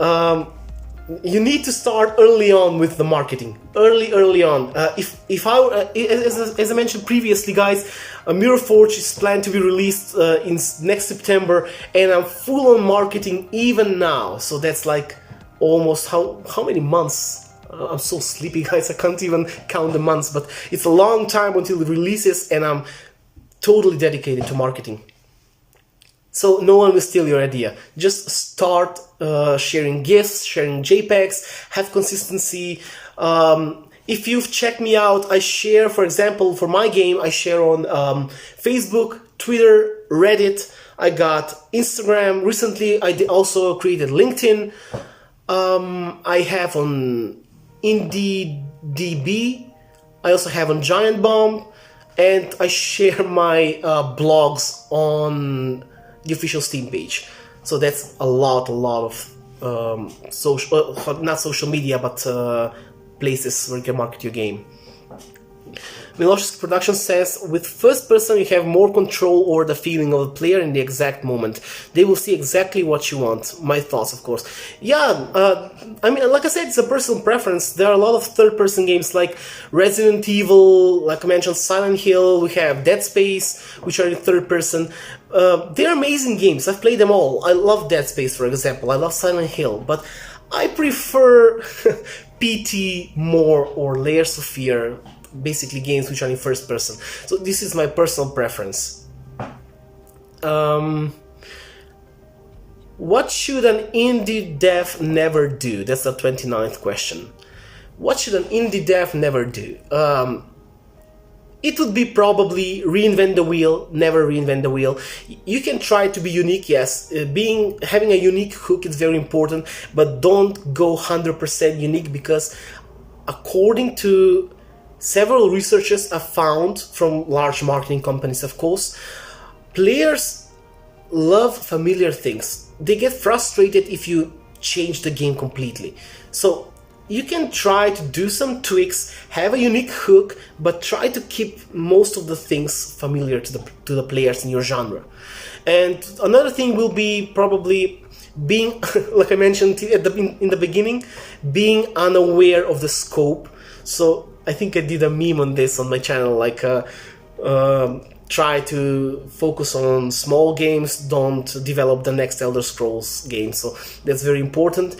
you need to start early on with the marketing. Early on. If I, as I mentioned previously, guys, Mirror Forge is planned to be released in next September, and I'm full on marketing even now. So that's like almost how many months? I'm so sleepy, guys. I can't even count the months, but it's a long time until it releases, and I'm totally dedicated to marketing. So no one will steal your idea. Just start sharing GIFs, sharing JPEGs, have consistency. If you've checked me out, I share, for example, for my game, I share on Facebook, Twitter, Reddit. I got Instagram. Recently, I also created LinkedIn. I have on IndieDB. I also have on Giant Bomb. And I share my blogs on the official Steam page. So that's a lot of social, not social media, but places where you can market your game. Milosh's Production says, with first person you have more control over the feeling of the player in the exact moment. They will see exactly what you want. My thoughts, of course. Yeah, I mean, like I said, it's a personal preference. There are a lot of third-person games like Resident Evil, like I mentioned, Silent Hill, we have Dead Space, which are in third person. They're amazing games. I've played them all. I love Dead Space, for example. I love Silent Hill, but I prefer PT more, or Layers of Fear, basically games which are in first person. So this is my personal preference. What should an indie dev never do? That's the 29th question. What should an indie dev never do? It would be probably reinvent the wheel, never reinvent the wheel. You can try to be unique, yes. Having a unique hook is very important, but don't go 100% unique, because according to several researchers I've found from large marketing companies, of course, players love familiar things. They get frustrated if you change the game completely. So you can try to do some tweaks, have a unique hook, but try to keep most of the things familiar to the players in your genre. And another thing will be probably being, like I mentioned in the beginning, being unaware of the scope. So I think I did a meme on this on my channel, like try to focus on small games, don't develop the next Elder Scrolls game. So that's very important.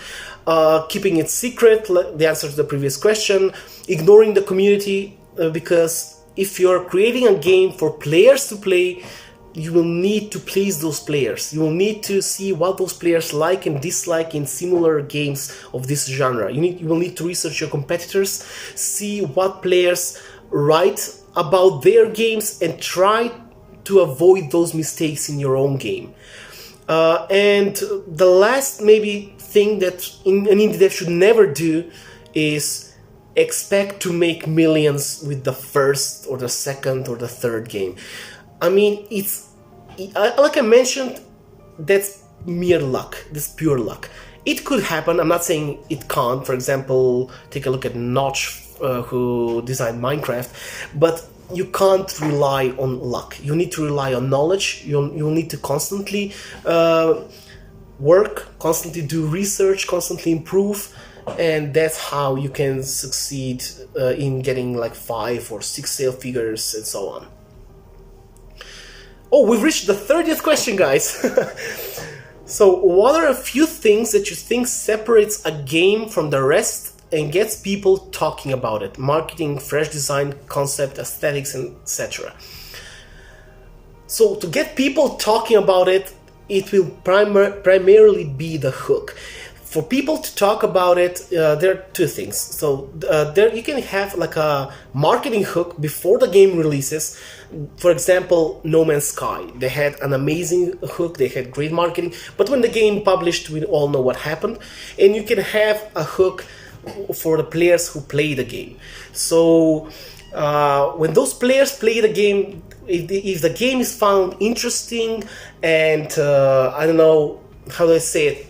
Keeping it secret, the answer to the previous question. Ignoring the community, because if you're creating a game for players to play, you will need to please those players. You will need to see what those players like and dislike in similar games of this genre. You will need to research your competitors, see what players write about their games, and try to avoid those mistakes in your own game. And the last maybe thing that an indie dev should never do is expect to make millions with the first or the second or the third game. I mean, like I mentioned, that's mere luck. That's pure luck. It could happen. I'm not saying it can't. For example, take a look at Notch, who designed Minecraft. But you can't rely on luck. You need to rely on knowledge. You'll need to constantly work, constantly do research, constantly improve. And that's how you can succeed in getting like 5 or 6 sale figures and so on. Oh, we've reached the 30th question, guys. So, what are a few things that you think separates a game from the rest and gets people talking about it? Marketing, fresh design, concept, aesthetics, etc. So, to get people talking about it, it will primarily be the hook. For people to talk about it, there are two things. So there you can have like a marketing hook before the game releases. For example, No Man's Sky. They had an amazing hook, they had great marketing, but when the game published, we all know what happened. And you can have a hook for the players who play the game. So when those players play the game, if the game is found interesting and I don't know, how do I say it?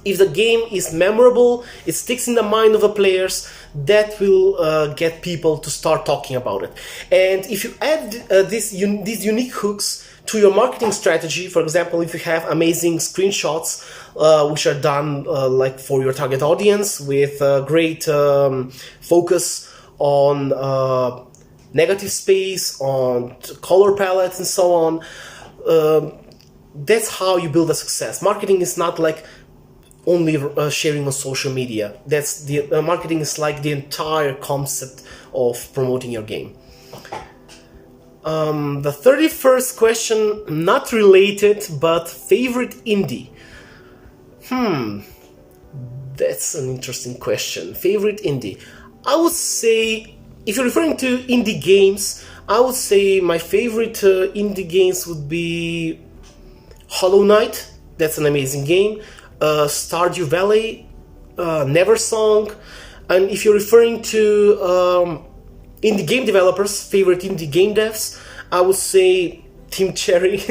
if the game is memorable, it sticks in the mind of the players, that will get people to start talking about it. And if you add these unique hooks to your marketing strategy, for example, if you have amazing screenshots which are done like for your target audience with great focus on negative space, on color palettes and so on, that's how you build a success. Marketing is not like only sharing on social media. That's the marketing is like the entire concept of promoting your game. The 31st question, not related, but favorite indie. That's an interesting question. Favorite indie. I would say, if you're referring to indie games, I would say my favorite indie games would be Hollow Knight. That's an amazing game. Stardew Valley, Neversong. And if you're referring to indie game developers, favorite indie game devs, I would say Team Cherry,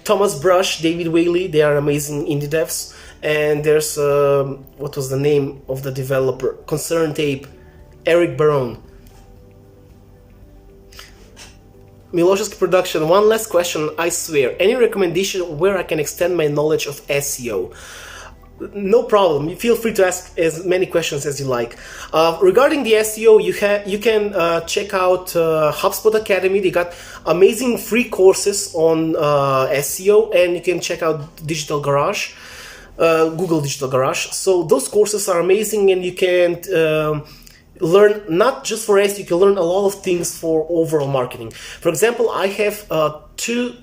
Thomas Brush, David Whaley. They are amazing indie devs. And there's, what was the name of the developer? Concerned Ape, Eric Barone. Miloshevsky Production, one last question, I swear. Any recommendation where I can extend my knowledge of SEO? No problem. You feel free to ask as many questions as you like. Regarding the SEO, you can check out HubSpot Academy. They got amazing free courses on SEO, and you can check out Digital Garage, Google Digital Garage. So those courses are amazing, and you can learn not just for SEO. You can learn a lot of things for overall marketing. For example, I have 2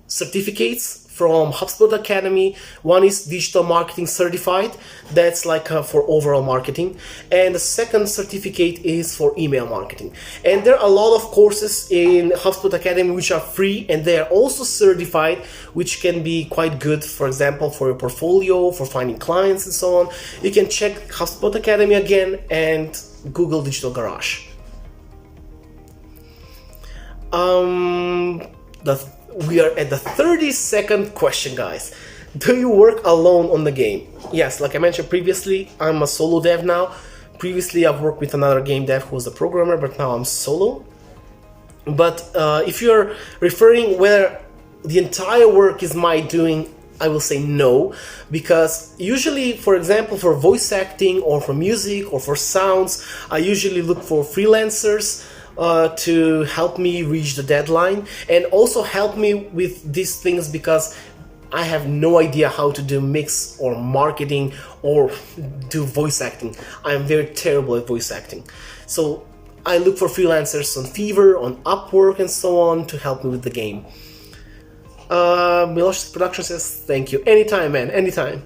certificates from HubSpot Academy. One is Digital Marketing Certified, that's like for overall marketing, and the second certificate is for email marketing. And there are a lot of courses in HubSpot Academy which are free, and they are also certified, which can be quite good, for example, for your portfolio, for finding clients and so on. You can check HubSpot Academy again and Google Digital Garage. We are at the 32nd question, guys. Do you work alone on the game? Yes, like I mentioned previously, I'm a solo dev now. Previously, I've worked with another game dev who was a programmer, but now I'm solo. But if you're referring whether the entire work is my doing, I will say no, because usually, for example, for voice acting or for music or for sounds, I usually look for freelancers to help me reach the deadline and also help me with these things, because I have no idea how to do mix or marketing or do voice acting. I am very terrible at voice acting. So I look for freelancers on Fiverr, on Upwork and so on to help me with the game. Milosh's Production says, thank you. Anytime, man, anytime.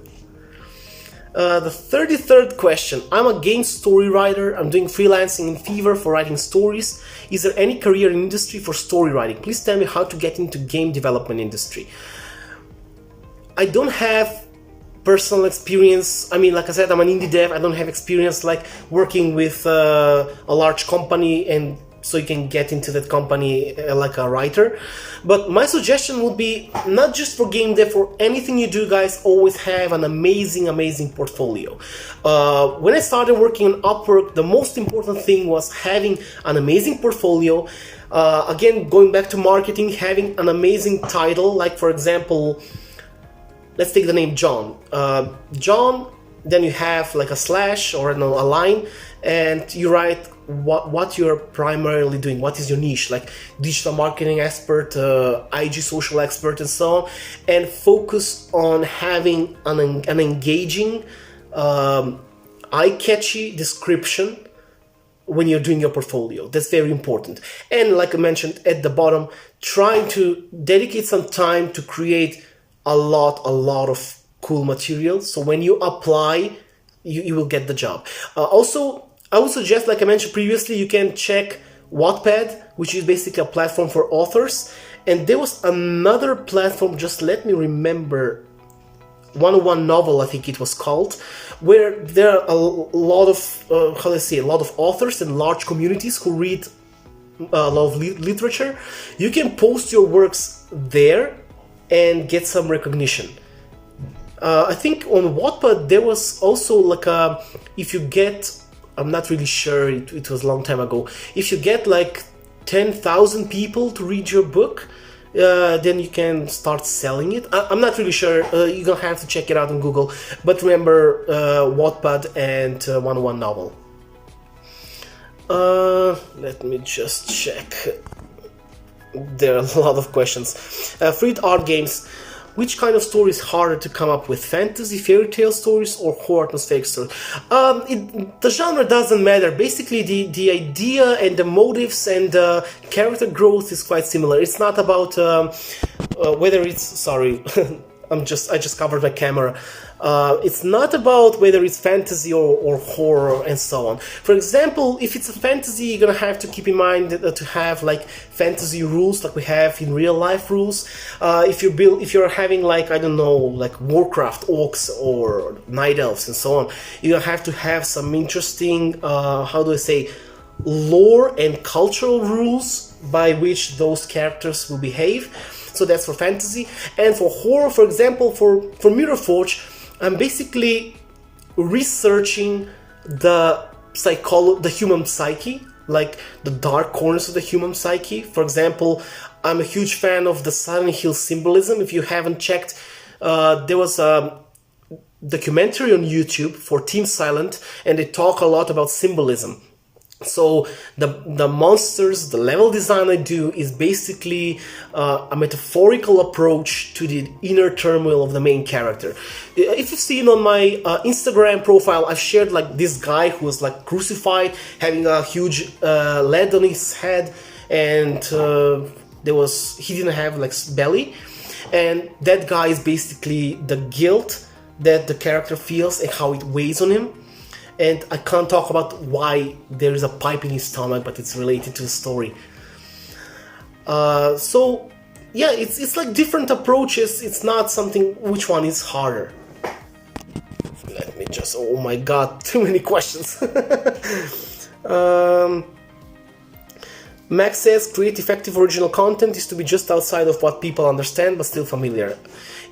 The 33rd question. I'm a game story writer. I'm doing freelancing in Fiverr for writing stories. Is there any career in industry for story writing? Please tell me how to get into game development industry. I don't have personal experience. I mean, like I said, I'm an indie dev. I don't have experience like working with a large company and so you can get into that company like a writer. But my suggestion would be, not just for game dev, for anything you do, guys, always have an amazing portfolio. When I started working on Upwork, the most important thing was having an amazing portfolio. Again, going back to marketing, having an amazing title, like for example, let's take the name John. John, then you have like a slash or a line, and you write what you're primarily doing, what is your niche, like digital marketing expert, IG social expert and so on, and focus on having an engaging, eye-catchy description when you're doing your portfolio. That's very important. And like I mentioned at the bottom, trying to dedicate some time to create a lot of cool material, so when you apply, you will get the job. Also, I would suggest, like I mentioned previously, you can check Wattpad, which is basically a platform for authors. And there was another platform, just let me remember, 101 Novel, I think it was called, where there are a lot of, a lot of authors and large communities who read a lot of literature. You can post your works there and get some recognition. I think on Wattpad there was also like a, if you get, I'm not really sure, it was a long time ago, if you get like 10,000 people to read your book, then you can start selling it. I'm not really sure, you're gonna have to check it out on Google, but remember Wattpad and 101 Novel. Let me just check. There are a lot of questions. Freed art games. Which kind of story is harder to come up with? Fantasy, fairy tale stories, or horror atmospheric stories? The genre doesn't matter. Basically, the idea and the motives and the character growth is quite similar. It's not about whether it's... Sorry, I just covered my camera. It's not about whether it's fantasy or horror and so on. For example, if it's a fantasy, you're gonna have to keep in mind to have like fantasy rules like we have in real life rules. If you're having like, I don't know, like Warcraft orcs or night elves and so on, you're gonna have to have some interesting, how do I say, lore and cultural rules by which those characters will behave. So that's for fantasy. And for horror, for example, for Mirror Forge, I'm basically researching the human psyche, like the dark corners of the human psyche. For example, I'm a huge fan of the Silent Hill symbolism. If you haven't checked, there was a documentary on YouTube for Team Silent, and they talk a lot about symbolism. So the monsters, the level design I do is basically a metaphorical approach to the inner turmoil of the main character. If you've seen on my Instagram profile, I've shared like this guy who was like crucified, having a huge lead on his head, and he didn't have like belly, and that guy is basically the guilt that the character feels and how it weighs on him. And I can't talk about why there is a pipe in his stomach, but it's related to the story. So, yeah, it's like different approaches. It's not something, which one is harder? Let me just, oh my god, too many questions. Max says, create effective original content is to be just outside of what people understand, but still familiar.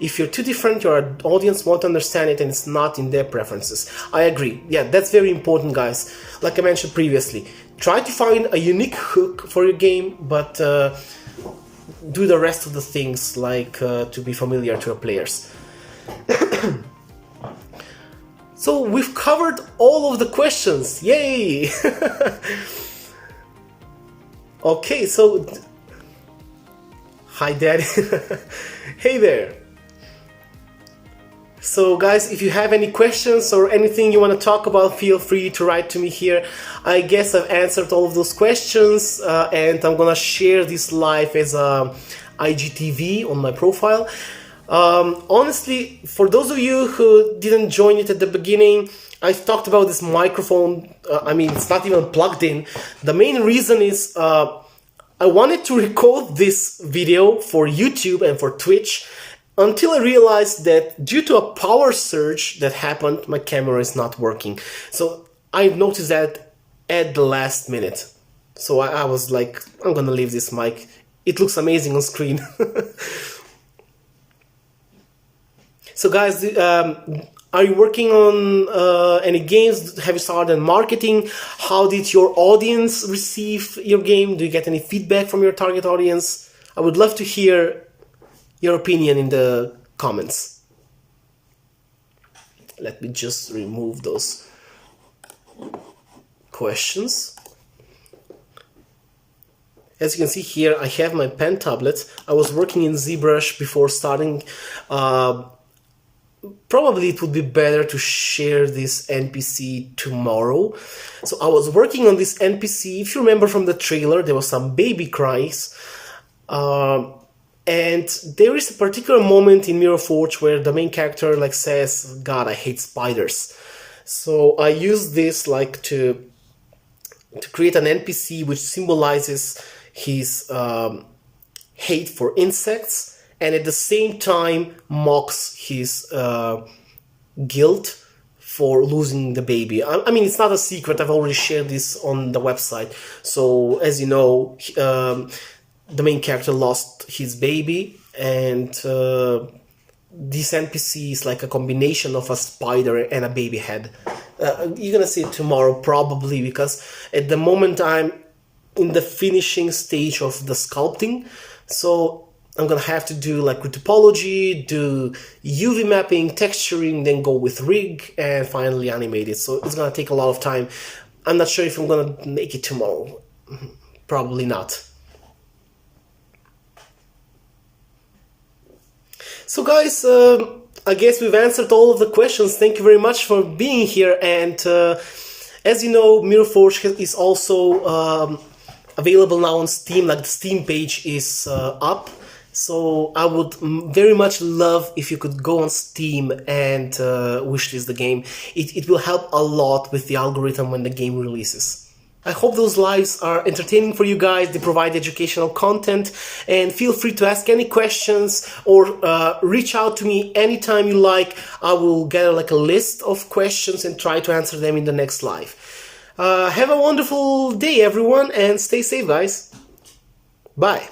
If you're too different, your audience won't understand it and it's not in their preferences. I agree. Yeah, that's very important, guys. Like I mentioned previously, try to find a unique hook for your game, but do the rest of the things like to be familiar to your players. So we've covered all of the questions. Yay! Okay, so... Hi, Daddy. Hey there. So guys, if you have any questions or anything you want to talk about, feel free to write to me here. I guess I've answered all of those questions, and I'm gonna share this live as a IGTV on my profile. Honestly, for those of you who didn't join it at the beginning, I've talked about this microphone. I mean, it's not even plugged in. The main reason is I wanted to record this video for YouTube and for Twitch, until I realized that due to a power surge that happened, my camera is not working. So I noticed that at the last minute. So I was like, I'm gonna leave this mic. It looks amazing on screen. So guys, are you working on any games? Have you started marketing? How did your audience receive your game? Do you get any feedback from your target audience? I would love to hear your opinion in the comments. Let me just remove those questions. As you can see here, I have my pen tablet. I was working in ZBrush before starting. Probably it would be better to share this NPC tomorrow. So I was working on this NPC. If you remember from the trailer, there was some baby cries. And there is a particular moment in Mirror Forge where the main character like says, "God, I hate spiders." So I use this like to create an NPC which symbolizes his hate for insects, and at the same time mocks his guilt for losing the baby. I mean, it's not a secret. I've already shared this on the website. So as you know, the main character lost his baby, and this NPC is like a combination of a spider and a baby head. You're gonna see it tomorrow probably, because at the moment I'm in the finishing stage of the sculpting, so I'm gonna have to do like with topology, do UV mapping, texturing, then go with rig, and finally animate it. So it's gonna take a lot of time. I'm not sure if I'm gonna make it tomorrow. Probably not. So guys, I guess we've answered all of the questions. Thank you very much for being here. And as you know, Mirror Forge is also available now on Steam. Like the Steam page is up. So I would very much love if you could go on Steam and wishlist the game. It will help a lot with the algorithm when the game releases. I hope those lives are entertaining for you guys. They provide educational content, and feel free to ask any questions or reach out to me anytime you like. I will gather like a list of questions and try to answer them in the next live. Have a wonderful day, everyone, and stay safe, guys. Bye.